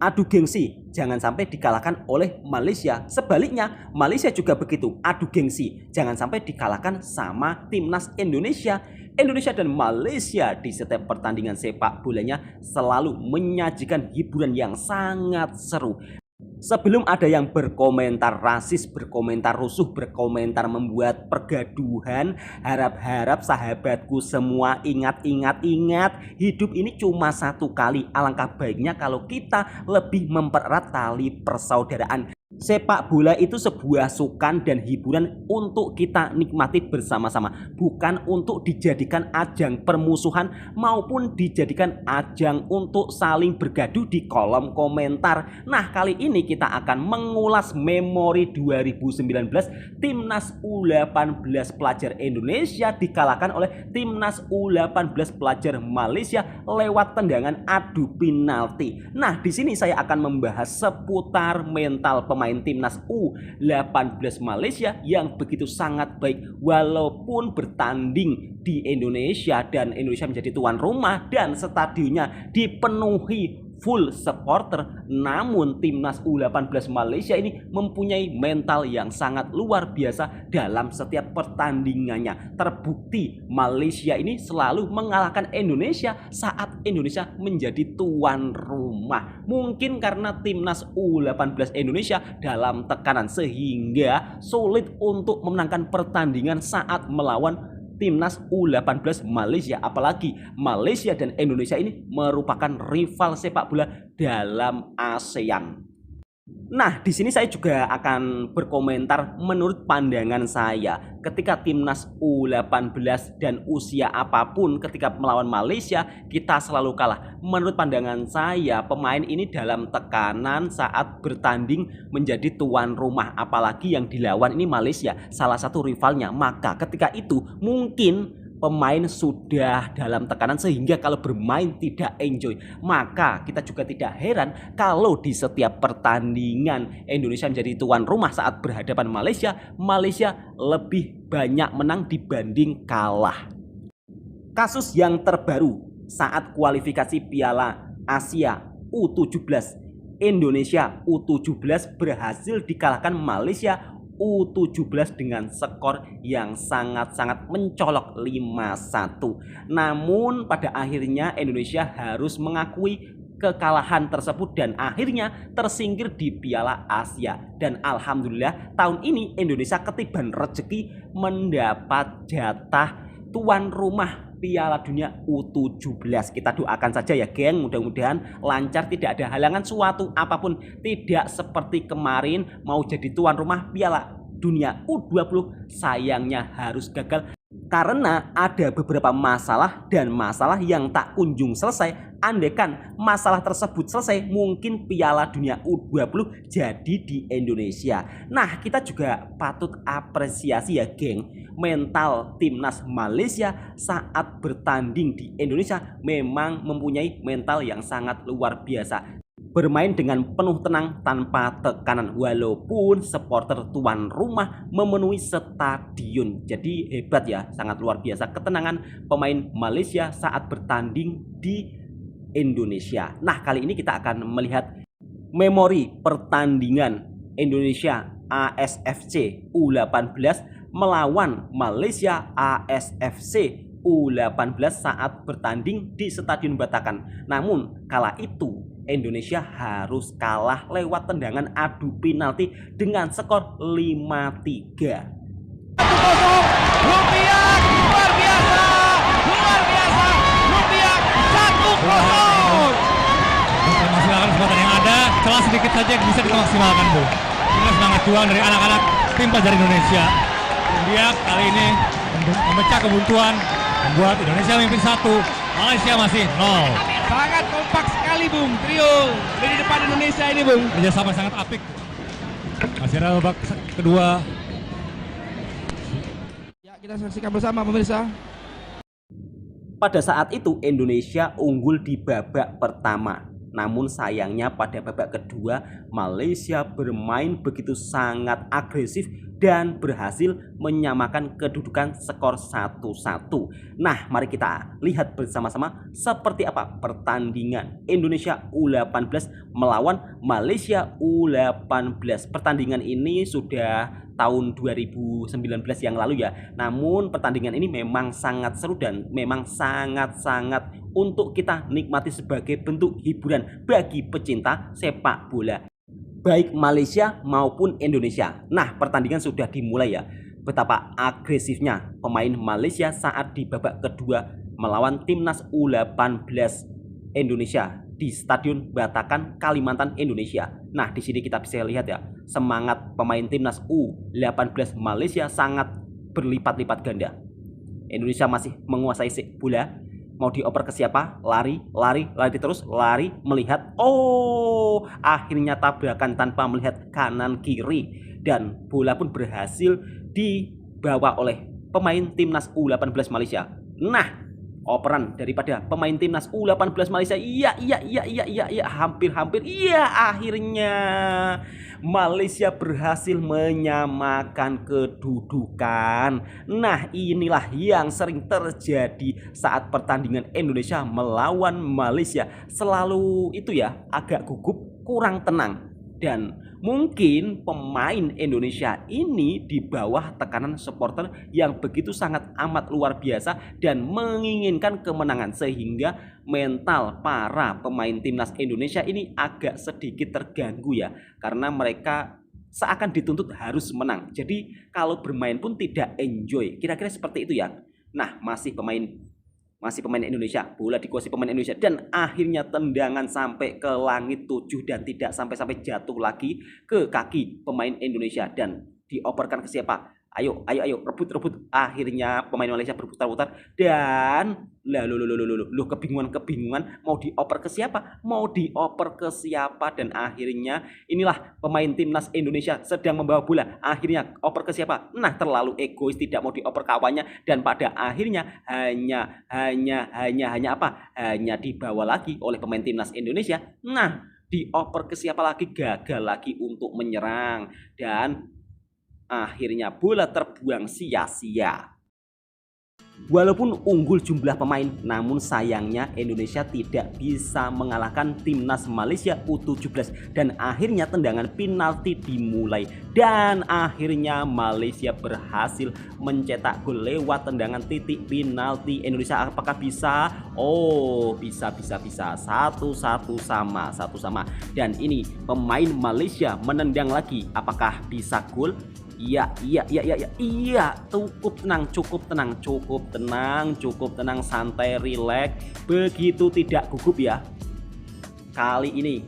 adu gengsi, jangan sampai dikalahkan oleh Malaysia. Sebaliknya, Malaysia juga begitu, adu gengsi, jangan sampai dikalahkan sama timnas Indonesia. Indonesia dan Malaysia di setiap pertandingan sepak bolanya selalu menyajikan hiburan yang sangat seru. Sebelum ada yang berkomentar rasis, berkomentar rusuh, berkomentar membuat pergaduhan, harap-harap sahabatku semua ingat, hidup ini cuma satu kali. Alangkah baiknya kalau kita lebih mempererat tali persaudaraan. Sepak bola itu sebuah sukan dan hiburan untuk kita nikmati bersama-sama, bukan untuk dijadikan ajang permusuhan maupun dijadikan ajang untuk saling bergaduh di kolom komentar. Nah, kali ini kita akan mengulas memori 2019 Timnas U18 pelajar Indonesia dikalahkan oleh Timnas U18 pelajar Malaysia lewat tendangan adu penalti. Nah, di sini saya akan membahas seputar mental pemain timnas U18 Malaysia yang begitu sangat baik walaupun bertanding di Indonesia dan Indonesia menjadi tuan rumah dan stadionnya dipenuhi full supporter, namun timnas U18 Malaysia ini mempunyai mental yang sangat luar biasa dalam setiap pertandingannya. Terbukti Malaysia ini selalu mengalahkan Indonesia saat Indonesia menjadi tuan rumah. Mungkin karena timnas U18 Indonesia dalam tekanan sehingga sulit untuk memenangkan pertandingan saat melawan timnas U18 Malaysia. Apalagi Malaysia dan Indonesia ini merupakan rival sepak bola dalam ASEAN. Nah, di sini saya juga akan berkomentar menurut pandangan saya. Ketika timnas U18 dan usia apapun ketika melawan Malaysia, kita selalu kalah. Menurut pandangan saya, pemain ini dalam tekanan saat bertanding menjadi tuan rumah, apalagi yang dilawan ini Malaysia, salah satu rivalnya. Maka ketika itu mungkin pemain sudah dalam tekanan sehingga kalau bermain tidak enjoy. Maka kita juga tidak heran kalau di setiap pertandingan Indonesia menjadi tuan rumah saat berhadapan Malaysia, Malaysia lebih banyak menang dibanding kalah. Kasus yang terbaru saat kualifikasi Piala Asia U17, Indonesia U17 berhasil dikalahkan Malaysia U17 dengan skor yang sangat-sangat mencolok 5-1. Namun pada akhirnya Indonesia harus mengakui kekalahan tersebut dan akhirnya tersingkir di Piala Asia. Dan alhamdulillah tahun ini Indonesia ketiban rezeki mendapat jatah tuan rumah Piala Dunia U17. Kita doakan saja ya geng, mudah-mudahan lancar, tidak ada halangan suatu apapun, tidak seperti kemarin mau jadi tuan rumah Piala Dunia U20 sayangnya harus gagal karena ada beberapa masalah dan masalah yang tak kunjung selesai. Andaikan masalah tersebut selesai, mungkin Piala Dunia U20 jadi di Indonesia. Nah, kita juga patut apresiasi ya geng, mental timnas Malaysia saat bertanding di Indonesia memang mempunyai mental yang sangat luar biasa. Bermain dengan penuh tenang tanpa tekanan walaupun supporter tuan rumah memenuhi stadion. Jadi hebat ya, sangat luar biasa ketenangan pemain Malaysia saat bertanding di Indonesia. Nah, kali ini kita akan melihat memori pertandingan Indonesia ASFC U18 melawan Malaysia ASFC U18 saat bertanding di Stadion Batakan. Namun kala itu Indonesia harus kalah lewat tendangan adu penalti dengan skor 5-3. Rupiah luar biasa, Rupiah 1-0. Maksimalkan kesempatan yang ada, celah sedikit saja bisa dimaksimalkan Bu. Ini semangat juang dari anak-anak tim pelajar Indonesia. Dia kali ini memecah kebuntuan, membuat Indonesia memimpin 1, Malaysia masih 0. Sangat kompak sekali Bung, trio dari depan Indonesia ini Bung. Kerjasama sangat apik. Masih ada babak kedua. Ya, kita saksikan bersama pemirsa. Pada saat itu Indonesia unggul di babak pertama. Namun sayangnya pada babak kedua Malaysia bermain begitu sangat agresif dan berhasil menyamakan kedudukan skor 1-1. Nah, mari kita lihat bersama-sama seperti apa pertandingan Indonesia U18 melawan Malaysia U18. Pertandingan ini sudah tahun 2019 yang lalu ya. Namun pertandingan ini memang sangat seru dan memang sangat-sangat untuk kita nikmati sebagai bentuk hiburan bagi pecinta sepak bola, baik Malaysia maupun Indonesia. Nah, pertandingan sudah dimulai ya. Betapa agresifnya pemain Malaysia saat di babak kedua melawan timnas U18 Indonesia di Stadion Batakan, Kalimantan, Indonesia. Nah, di sini kita bisa lihat ya, semangat pemain timnas U18 Malaysia sangat berlipat-lipat ganda. Indonesia masih menguasai bola. Mau dioper ke siapa? Lari terus, melihat. Oh, akhirnya tabrakan tanpa melihat kanan kiri dan bola pun berhasil dibawa oleh pemain timnas U18 Malaysia. Nah, operan daripada pemain timnas U18 Malaysia. Iya, hampir. Iya, akhirnya Malaysia berhasil menyamakan kedudukan. Nah, inilah yang sering terjadi saat pertandingan Indonesia melawan Malaysia. Selalu itu ya, agak gugup, kurang tenang. Dan mungkin pemain Indonesia ini di bawah tekanan supporter yang begitu sangat amat luar biasa dan menginginkan kemenangan, sehingga mental para pemain timnas Indonesia ini agak sedikit terganggu ya, karena mereka seakan dituntut harus menang. Jadi kalau bermain pun tidak enjoy, kira-kira seperti itu ya. Nah, masih pemain Indonesia, bola dikuasai pemain Indonesia, dan akhirnya tendangan sampai ke langit 7 dan tidak sampai jatuh lagi ke kaki pemain Indonesia dan dioperkan ke siapa? Ayo, rebut. Akhirnya pemain Malaysia berputar-putar dan kebingungan mau dioper ke siapa? Dan akhirnya inilah pemain timnas Indonesia sedang membawa bola. Akhirnya oper ke siapa? Nah, terlalu egois, tidak mau dioper kawannya, dan pada akhirnya hanya apa? Hanya dibawa lagi oleh pemain timnas Indonesia. Nah, dioper ke siapa lagi? Gagal lagi untuk menyerang dan akhirnya bola terbuang sia-sia. Walaupun unggul jumlah pemain, namun sayangnya Indonesia tidak bisa mengalahkan timnas Malaysia U17 dan akhirnya tendangan penalti dimulai dan akhirnya Malaysia berhasil mencetak gol lewat tendangan titik penalti. Indonesia apakah bisa? Oh, bisa. 1-1 sama. Dan ini pemain Malaysia menendang lagi. Apakah bisa gol? Iya, cukup tenang, santai, rileks, begitu tidak gugup ya. Kali ini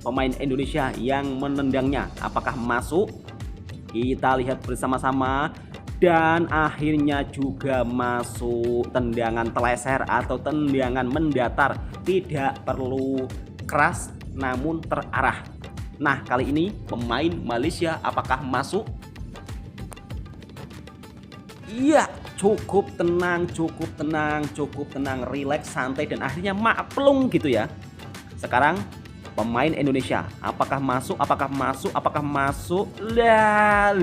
pemain Indonesia yang menendangnya, apakah masuk? Kita lihat bersama-sama, dan akhirnya juga masuk. Tendangan teleser atau tendangan mendatar, tidak perlu keras namun terarah. Nah, kali ini pemain Malaysia apakah masuk? Iya, cukup tenang, rileks, santai, dan akhirnya maklung gitu ya. Sekarang pemain Indonesia apakah masuk? Lah,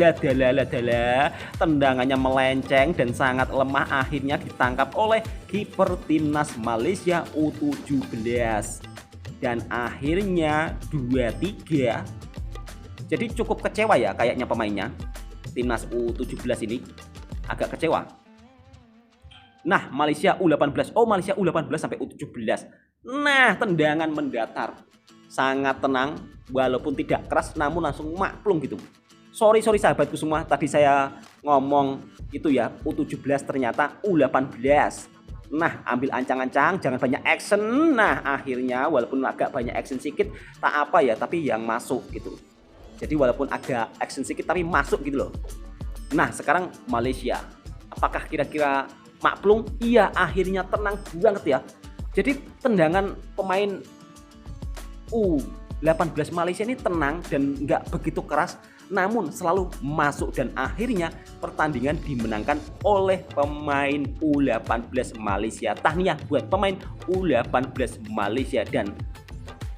tendangannya melenceng dan sangat lemah, akhirnya ditangkap oleh kiper timnas Malaysia U17 dan akhirnya 2-3. Jadi cukup kecewa ya kayaknya pemainnya timnas U17 ini. Agak kecewa. Nah, Malaysia U18. Oh, Malaysia U18 sampai U17. Nah, tendangan mendatar. Sangat tenang, walaupun tidak keras namun langsung maklum gitu. Sorry sahabatku semua, tadi saya ngomong itu ya, U17 ternyata U18. Nah, ambil ancang-ancang, jangan banyak action. Nah, akhirnya walaupun agak banyak action sedikit, tak apa ya, tapi yang masuk gitu. Jadi walaupun agak action sedikit tapi masuk gitu loh. Nah, sekarang Malaysia, apakah kira-kira maklum? Iya, akhirnya tenang banget ya. Jadi tendangan pemain U18 Malaysia ini tenang dan nggak begitu keras, namun selalu masuk dan akhirnya pertandingan dimenangkan oleh pemain U18 Malaysia. Tahniah buat pemain U18 Malaysia dan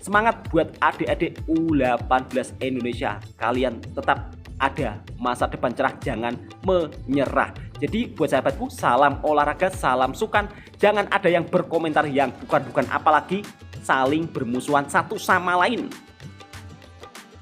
semangat buat adik-adik U18 Indonesia. Kalian tetap ada masa depan cerah, jangan menyerah. Jadi buat sahabatku, salam olahraga, salam sukan. Jangan ada yang berkomentar yang bukan-bukan, apalagi saling bermusuhan satu sama lain.